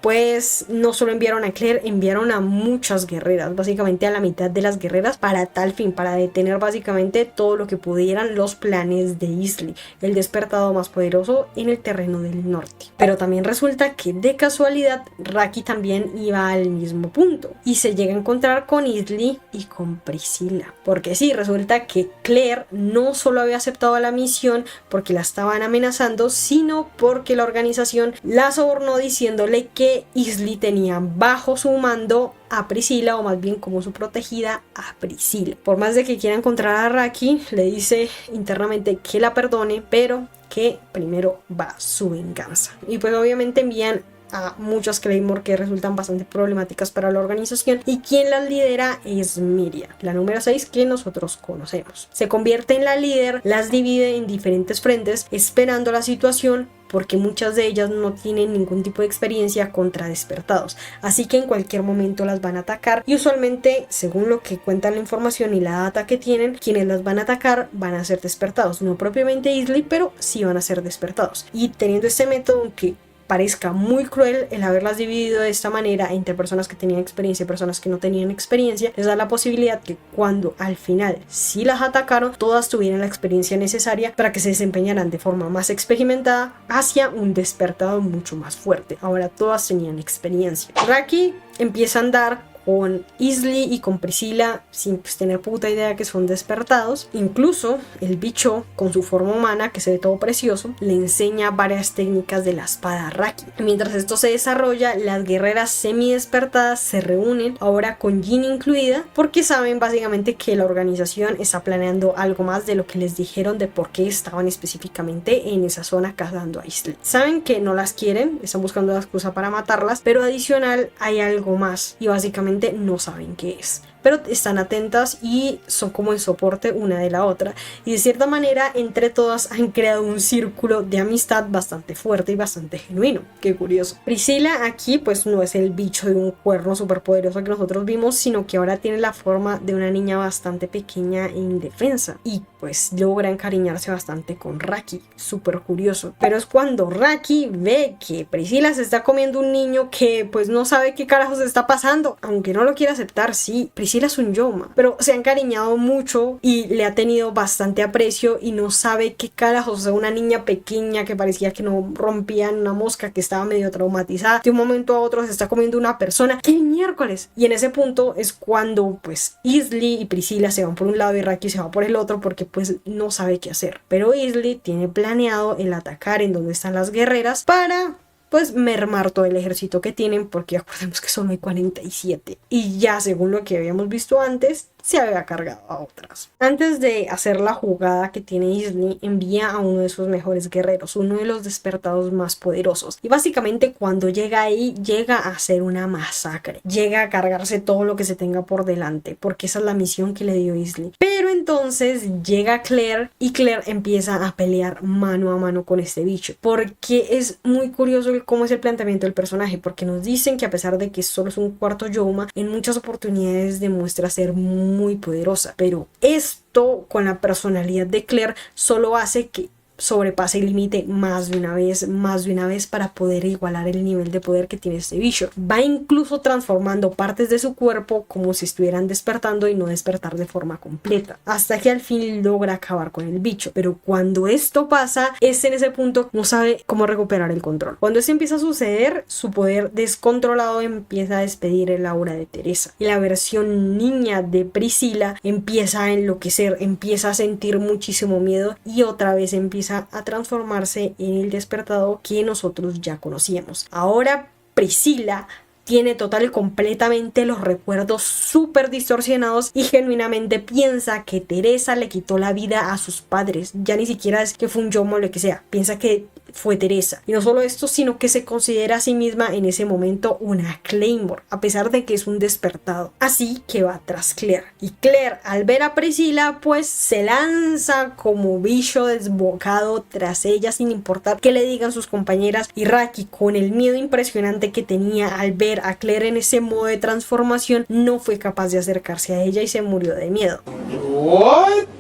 pues no solo enviaron a Claire, enviaron a muchas guerreras, básicamente a la mitad de las guerreras, para tal fin, para detener básicamente todo lo que pudieran los planes de Isley, el despertado más poderoso en el terreno del norte. Pero también resulta que de casualidad Raki también iba al mismo punto y se llega a encontrar con Isley y con Priscila, porque sí, resulta que Claire no solo había aceptado la misión porque la estaban amenazando, sino porque la organización la sobornó diciéndole que Isley tenía bajo su mando a Priscila, o más bien como su protegida a Priscila. Por más de que quiera encontrar a Raki, le dice internamente que la perdone, pero que primero va su venganza. Y pues obviamente envían a muchas Claymore que resultan bastante problemáticas para la organización, y quien las lidera es Miriam, la número 6 que nosotros conocemos. Se convierte en la líder, las divide en diferentes frentes esperando la situación, porque muchas de ellas no tienen ningún tipo de experiencia contra despertados, así que en cualquier momento las van a atacar, y usualmente, según lo que cuentan la información y la data que tienen, quienes las van a atacar van a ser despertados, no propiamente Isley, pero sí van a ser despertados. Y teniendo este método, aunque parezca muy cruel el haberlas dividido de esta manera entre personas que tenían experiencia y personas que no tenían experiencia, les da la posibilidad que cuando al final sí las atacaron, todas tuvieran la experiencia necesaria para que se desempeñaran de forma más experimentada hacia un despertado mucho más fuerte. Ahora todas tenían experiencia. Raki empieza a andar con Isley y con Priscilla sin pues tener puta idea que son despertados. Incluso el bicho con su forma humana, que se ve todo precioso, le enseña varias técnicas de la espada Raki. Mientras esto se desarrolla, las guerreras semi despertadas se reúnen, ahora con Jin incluida, porque saben básicamente que la organización está planeando algo más de lo que les dijeron de por qué estaban específicamente en esa zona cazando a Isley. Saben que no las quieren, están buscando la excusa para matarlas, pero adicional hay algo más y básicamente no saben qué es, pero están atentas y son como el soporte una de la otra, y de cierta manera entre todas han creado un círculo de amistad bastante fuerte y bastante genuino. Qué curioso. Priscilla aquí pues no es el bicho de un cuerno súper poderoso que nosotros vimos, sino que ahora tiene la forma de una niña bastante pequeña e indefensa, y pues logra encariñarse bastante con Raki. Súper curioso. Pero es cuando Raki ve que Priscilla se está comiendo un niño que pues no sabe qué carajos está pasando, aunque no lo quiere aceptar. Sí, Priscilla es un Yoma, pero se ha encariñado mucho y le ha tenido bastante aprecio, y no sabe qué carajos, o sea, una niña pequeña que parecía que no rompía en una mosca, que estaba medio traumatizada, de un momento a otro se está comiendo una persona. ¡Qué miércoles! Y en ese punto es cuando pues Isley y Priscilla se van por un lado y Raki se va por el otro, porque pues no sabe qué hacer. Pero Isley tiene planeado el atacar en donde están las guerreras para pues mermar todo el ejército que tienen, porque acordemos que solo hay 47 y ya según lo que habíamos visto antes se había cargado a otras. Antes de hacer la jugada que tiene Isley, envía a uno de sus mejores guerreros, uno de los despertados más poderosos, y básicamente cuando llega ahí llega a hacer una masacre, llega a cargarse todo lo que se tenga por delante, porque esa es la misión que le dio Isley. Pero entonces llega Claire y Claire empieza a pelear mano a mano con este bicho, porque es muy curioso cómo es el planteamiento del personaje, porque nos dicen que a pesar de que solo es un cuarto Yoma, en muchas oportunidades demuestra ser muy poderosa, pero esto con la personalidad de Claire solo hace que sobrepase el límite más de una vez para poder igualar el nivel de poder que tiene este bicho. Va incluso transformando partes de su cuerpo como si estuvieran despertando y no despertar de forma completa, hasta que al fin logra acabar con el bicho. Pero cuando esto pasa, es en ese punto no sabe cómo recuperar el control. Cuando esto empieza a suceder, su poder descontrolado empieza a despedir el aura de Teresa, y la versión niña de Priscilla empieza a enloquecer, empieza a sentir muchísimo miedo, y otra vez empieza a transformarse en el despertado que nosotros ya conocíamos. Ahora Priscilla tiene total y completamente los recuerdos súper distorsionados y genuinamente piensa que Teresa le quitó la vida a sus padres. Ya ni siquiera es que fue un Yoma o lo que sea, piensa que fue Teresa. Y no solo esto, sino que se considera a sí misma en ese momento una Claymore, a pesar de que es un despertado. Así que va tras Claire. Y Claire, al ver a Priscilla, pues se lanza como bicho desbocado tras ella, sin importar qué le digan sus compañeras. Y Raki, con el miedo impresionante que tenía al ver a Claire en ese modo de transformación, no fue capaz de acercarse a ella y se murió de miedo.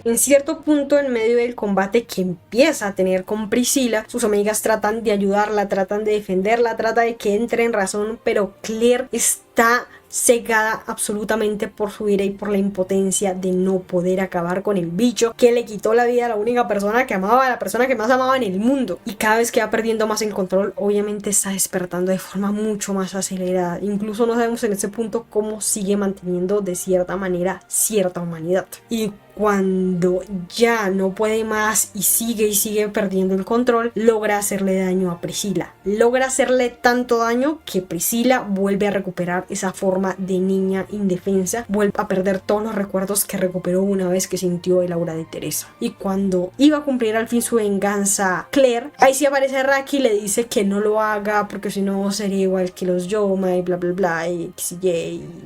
En cierto punto, en medio del combate que empieza a tener con Priscilla, sus amigas tratan de ayudarla, tratan de defenderla, tratan de que entre en razón, pero Claire está cegada absolutamente por su ira y por la impotencia de no poder acabar con el bicho que le quitó la vida a la única persona que amaba, a la persona que más amaba en el mundo. Y cada vez que va perdiendo más el control, obviamente está despertando de forma mucho más acelerada. Incluso no sabemos en este punto cómo sigue manteniendo de cierta manera cierta humanidad. Y cuando ya no puede más y sigue perdiendo el control, logra hacerle daño a Priscilla. Logra hacerle tanto daño que Priscilla vuelve a recuperar esa forma de niña indefensa, vuelve a perder todos los recuerdos que recuperó una vez que sintió el aura de Teresa. Y cuando iba a cumplir al fin su venganza Claire, ahí sí aparece Raki y le dice que no lo haga porque si no sería igual que los Yoma y bla bla bla y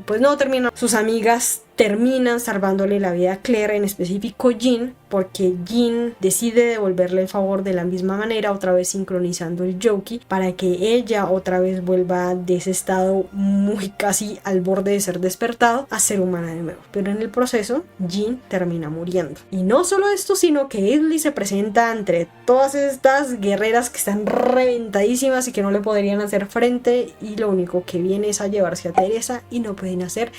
pues no termina. Sus amigas terminan salvándole la vida a Claire, en específico Jean, porque Jean decide devolverle el favor de la misma manera, otra vez sincronizando el Yoki para que ella otra vez vuelva de ese estado muy casi al borde de ser despertado a ser humana de nuevo. Pero en el proceso Jean termina muriendo. Y no solo esto, sino que Idly se presenta entre todas estas guerreras que están reventadísimas y que no le podrían hacer frente, y lo único que viene es a llevarse a Teresa y no pueden hacer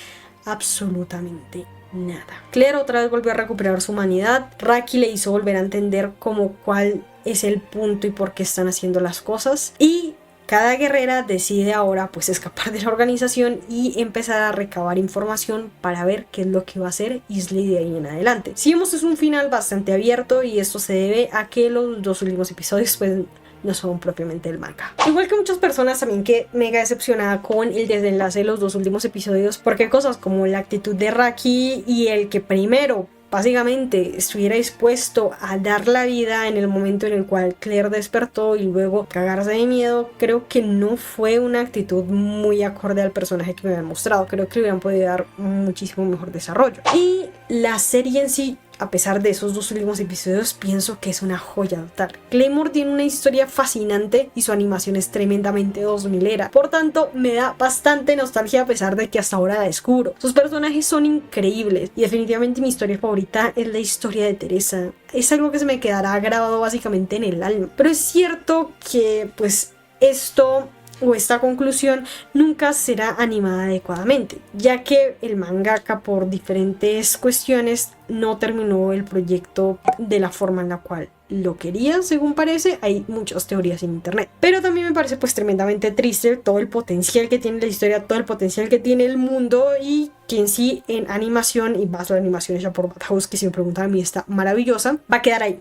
absolutamente nada. Claire otra vez volvió a recuperar su humanidad. Raki le hizo volver a entender como cuál es el punto y por qué están haciendo las cosas, y cada guerrera decide ahora pues escapar de la organización y empezar a recabar información para ver qué es lo que va a hacer Idly de ahí en adelante. Si vemos, es un final bastante abierto y esto se debe a que los dos últimos episodios pues no son propiamente el manga. Igual que muchas personas también que mega decepcionada con el desenlace de los dos últimos episodios, porque cosas como la actitud de Raki y el que primero básicamente estuviera dispuesto a dar la vida en el momento en el cual Claire despertó y luego cagarse de miedo, creo que no fue una actitud muy acorde al personaje que me habían mostrado. Creo que le hubieran podido dar muchísimo mejor desarrollo. Y la serie en sí, a pesar de esos dos últimos episodios, pienso que es una joya total. Claymore tiene una historia fascinante y su animación es tremendamente 2000era. Por tanto, me da bastante nostalgia a pesar de que hasta ahora la descubro. Sus personajes son increíbles y definitivamente mi historia favorita es la historia de Teresa. Es algo que se me quedará grabado básicamente en el alma. Pero es cierto que pues esto o esta conclusión nunca será animada adecuadamente, ya que el mangaka por diferentes cuestiones no terminó el proyecto de la forma en la cual lo quería, según parece. Hay muchas teorías en internet, pero también me parece pues tremendamente triste todo el potencial que tiene la historia, todo el potencial que tiene el mundo, y que en sí en animación, y más la animación hecha por Madhouse, que si me preguntan a mí está maravillosa, va a quedar ahí.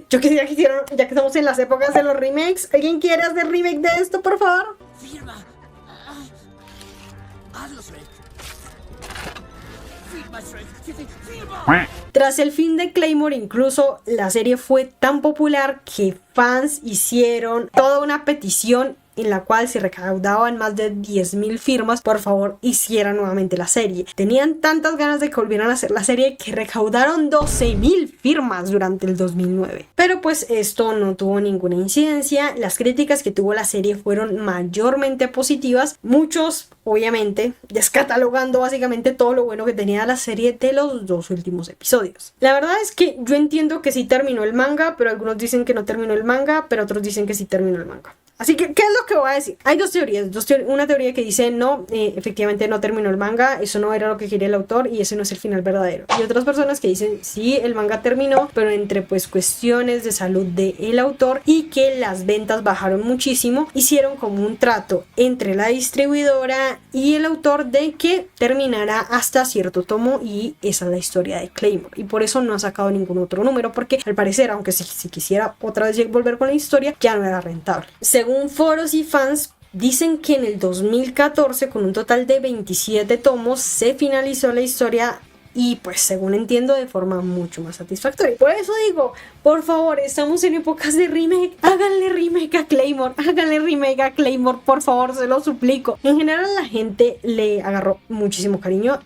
Yo quisiera que hicieron, ya que estamos en las épocas de los remakes, ¿alguien quiere hacer remake de esto, por favor? Firma. Hazlo, Shrek. Firma, Shrek. Firma. Tras el fin de Claymore, incluso la serie fue tan popular que fans hicieron toda una petición en la cual se recaudaban más de 10.000 firmas, por favor hicieran nuevamente la serie. Tenían tantas ganas de que volvieran a hacer la serie que recaudaron 12.000 firmas durante el 2009. Pero pues esto no tuvo ninguna incidencia. Las críticas que tuvo la serie fueron mayormente positivas, muchos obviamente descatalogando básicamente todo lo bueno que tenía la serie de los dos últimos episodios. La verdad es que yo entiendo que sí terminó el manga, pero algunos dicen que no terminó el manga, pero otros dicen que sí terminó el manga. Así que, ¿qué es lo que voy a decir? Hay dos teorías. Una teoría que dice no, efectivamente no terminó el manga, eso no era lo que quería el autor y ese no es el final verdadero. Y otras personas que dicen sí, el manga terminó, pero entre pues cuestiones de salud del autor y que las ventas bajaron muchísimo, hicieron como un trato entre la distribuidora y el autor de que terminará hasta cierto tomo, y esa es la historia de Claymore. Y por eso no ha sacado ningún otro número, porque al parecer, aunque si quisiera otra vez volver con la historia, ya no era rentable. Según foros y fans, dicen que en el 2014, con un total de 27 tomos, se finalizó la historia y pues según entiendo de forma mucho más satisfactoria. Por eso digo, por favor, estamos en épocas de remake, háganle remake a Claymore, por favor, se lo suplico. En general la gente le agarró muchísimo cariño.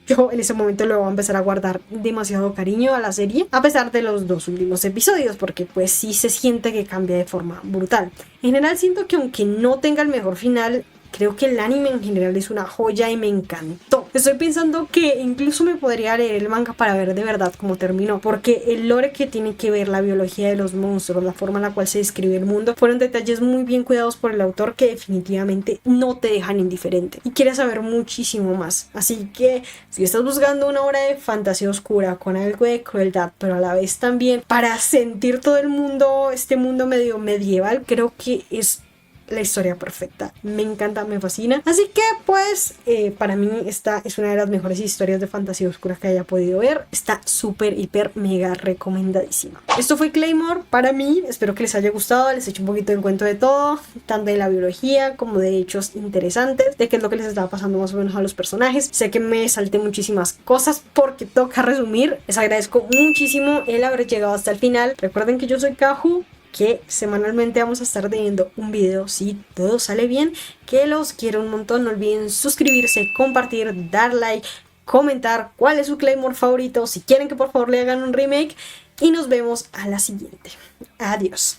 Yo en ese momento le voy a empezar a guardar demasiado cariño a la serie, a pesar de los dos últimos episodios, porque pues sí se siente que cambia de forma brutal. En general siento que aunque no tenga el mejor final, creo que el anime en general es una joya y me encantó. Estoy pensando que incluso me podría leer el manga para ver de verdad cómo terminó, porque el lore que tiene que ver, la biología de los monstruos, la forma en la cual se describe el mundo, fueron detalles muy bien cuidados por el autor que definitivamente no te dejan indiferente y quieres saber muchísimo más. Así que si estás buscando una obra de fantasía oscura con algo de crueldad, pero a la vez también para sentir todo el mundo, este mundo medio medieval, creo que es la historia perfecta. Me encanta, me fascina. Así que pues para mí esta es una de las mejores historias de fantasía oscura que haya podido ver. Está súper, hiper, mega recomendadísima. Esto fue Claymore para mí. Espero que les haya gustado. Les he hecho un poquito el cuento de todo, tanto de la biología como de hechos interesantes, de qué es lo que les estaba pasando más o menos a los personajes. Sé que me salté muchísimas cosas porque toca resumir. Les agradezco muchísimo el haber llegado hasta el final. Recuerden que yo soy Caju, que semanalmente vamos a estar teniendo un video si todo sale bien, que los quiero un montón. No olviden suscribirse, compartir, dar like, comentar cuál es su Claymore favorito, si quieren que por favor le hagan un remake, y nos vemos a la siguiente. Adiós.